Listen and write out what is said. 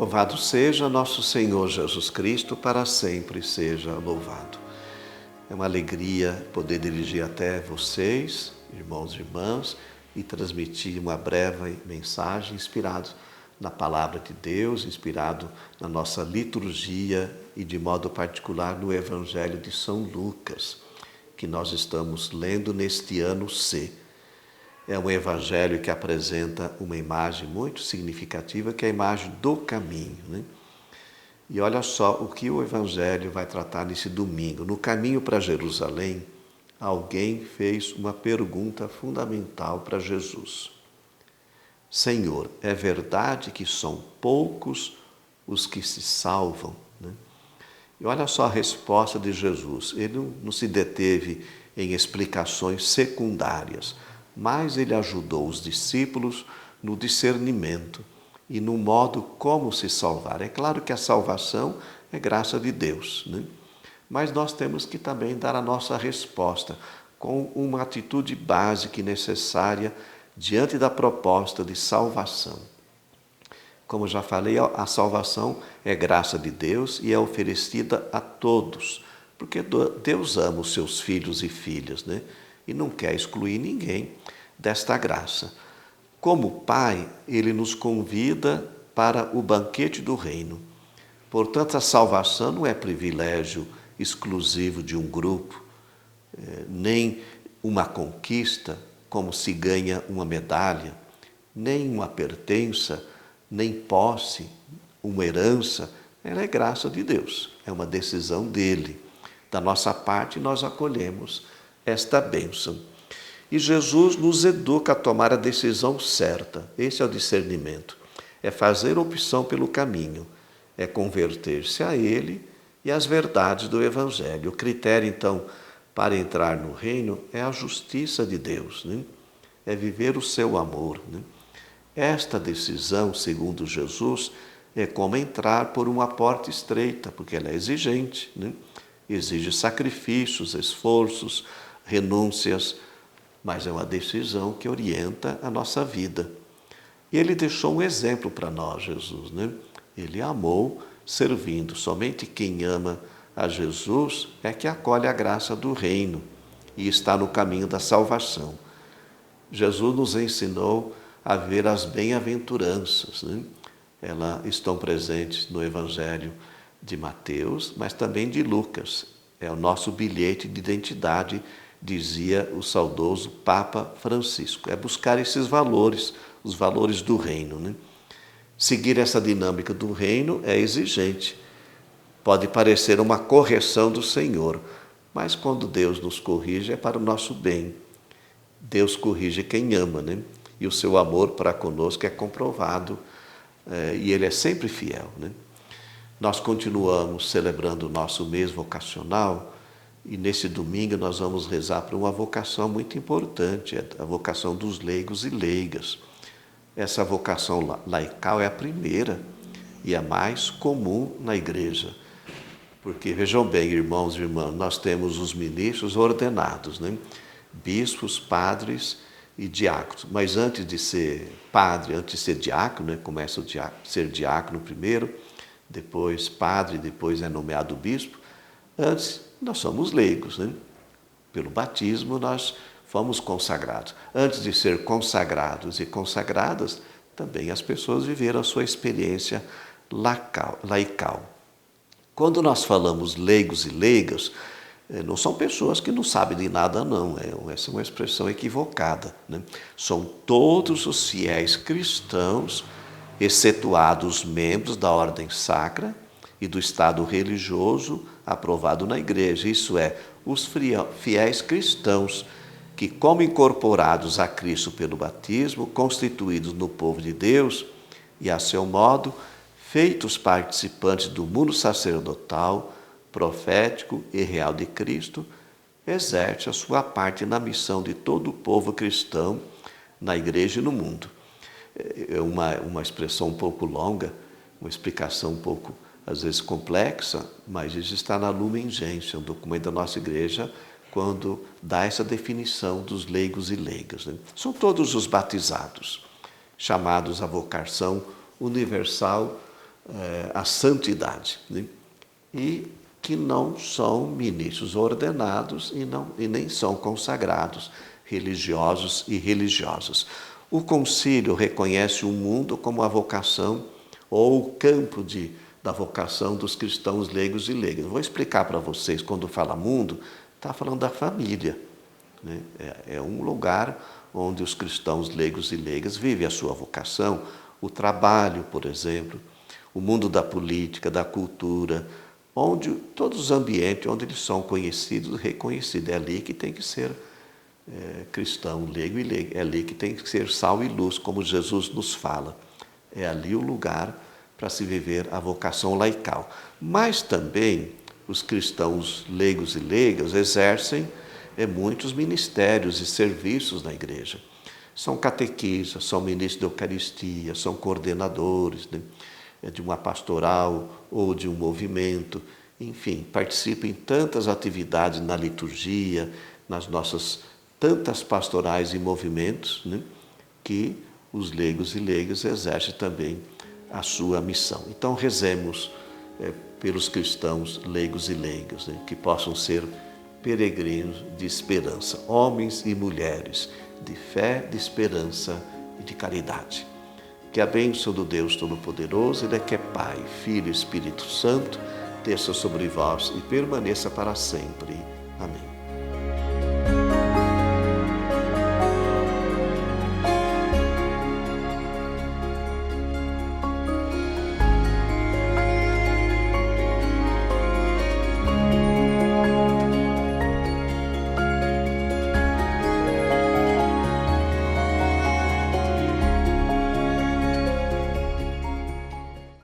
Louvado seja nosso Senhor Jesus Cristo, para sempre seja louvado. É uma alegria poder dirigir até vocês, irmãos e irmãs, e transmitir uma breve mensagem inspirado na Palavra de Deus, inspirado na nossa liturgia e de modo particular no Evangelho de São Lucas, que nós estamos lendo neste ano C. É um evangelho que apresenta uma imagem muito significativa, que é a imagem do caminho, né? E olha só o que o evangelho vai tratar nesse domingo. No caminho para Jerusalém, alguém fez uma pergunta fundamental para Jesus. Senhor, é verdade que são poucos os que se salvam, né? E olha só a resposta de Jesus. Ele não se deteve em explicações secundárias, mas ele ajudou os discípulos no discernimento e no modo como se salvar. É claro que a salvação é graça de Deus, né? Mas nós temos que também dar a nossa resposta com uma atitude básica e necessária diante da proposta de salvação. Como já falei, a salvação é graça de Deus e é oferecida a todos, porque Deus ama os seus filhos e filhas, né? E não quer excluir ninguém desta graça. Como Pai, Ele nos convida para o banquete do reino. Portanto, a salvação não é privilégio exclusivo de um grupo, nem uma conquista, como se ganha uma medalha, nem uma pertença, nem posse, uma herança. Ela é graça de Deus, é uma decisão dEle. Da nossa parte, nós acolhemos esta bênção. E Jesus nos educa a tomar a decisão certa. Esse é o discernimento. É fazer opção pelo caminho. É converter-se a Ele e às verdades do Evangelho. O critério, então, para entrar no reino é a justiça de Deus, né? É viver o seu amor, né? Esta decisão, segundo Jesus, é como entrar por uma porta estreita, porque ela é exigente, né? Exige sacrifícios, esforços, renúncias, mas é uma decisão que orienta a nossa vida. E ele deixou um exemplo para nós, Jesus, né? Ele amou servindo. Somente quem ama a Jesus é que acolhe a graça do reino e está no caminho da salvação. Jesus nos ensinou a ver as bem-aventuranças, né? Elas estão presentes no Evangelho de Mateus, mas também de Lucas. É o nosso bilhete de identidade, dizia o saudoso Papa Francisco. É buscar esses valores, os valores do reino, né? Seguir essa dinâmica do reino é exigente. Pode parecer uma correção do Senhor, mas quando Deus nos corrige é para o nosso bem. Deus corrige quem ama, né? E o seu amor para conosco é comprovado, e Ele é sempre fiel, né? Nós continuamos celebrando o nosso mês vocacional e nesse domingo nós vamos rezar por uma vocação muito importante, a vocação dos leigos e leigas. Essa vocação laical é a primeira e a mais comum na igreja. Porque, vejam bem, irmãos e irmãs, nós temos os ministros ordenados, né? Bispos, padres e diáconos. Mas antes de ser padre, antes de ser diácono, né? Começa a ser diácono primeiro, depois padre, depois é nomeado bispo. Antes, nós somos leigos, né? Pelo batismo, nós fomos consagrados. Antes de ser consagrados e consagradas, também as pessoas viveram a sua experiência laical. Quando nós falamos leigos e leigas, não são pessoas que não sabem de nada, não. Essa é uma expressão equivocada, né? São todos os fiéis cristãos, excetuados os membros da ordem sacra e do estado religioso aprovado na igreja. Isso é, os fiéis cristãos que, como incorporados a Cristo pelo batismo, constituídos no povo de Deus e, a seu modo, feitos participantes do mundo sacerdotal, profético e real de Cristo, exerce a sua parte na missão de todo o povo cristão na igreja e no mundo. É uma expressão um pouco longa, uma explicação um pouco, às vezes, complexa, mas isso está na Lumen Gentium, um documento da nossa igreja, quando dá essa definição dos leigos e leigas, né? São todos os batizados, chamados à vocação universal a santidade, né? E que não são ministros ordenados e nem são consagrados, religiosos e religiosas. O concílio reconhece o mundo como a vocação ou o campo da vocação dos cristãos leigos e leigas. Vou explicar para vocês, quando fala mundo, está falando da família, né? É um lugar onde os cristãos leigos e leigas vivem a sua vocação, o trabalho, por exemplo, o mundo da política, da cultura, onde todos os ambientes onde eles são conhecidos, reconhecidos. É ali que tem que ser cristão, leigo e leiga. É ali que tem que ser sal e luz, como Jesus nos fala. É ali o lugar para se viver a vocação laical. Mas também os cristãos leigos e leigas exercem muitos ministérios e serviços na igreja. São catequistas, são ministros da Eucaristia, são coordenadores, né, de uma pastoral ou de um movimento. Enfim, participam em tantas atividades na liturgia, nas nossas tantas pastorais e movimentos, né, que os leigos e leigas exercem também a sua missão. Então, rezemos pelos cristãos leigos e leigas, né, que possam ser peregrinos de esperança, homens e mulheres de fé, de esperança e de caridade. Que a bênção do Deus Todo-Poderoso, Ele que é Pai, Filho e Espírito Santo, desça sobre vós e permaneça para sempre. Amém.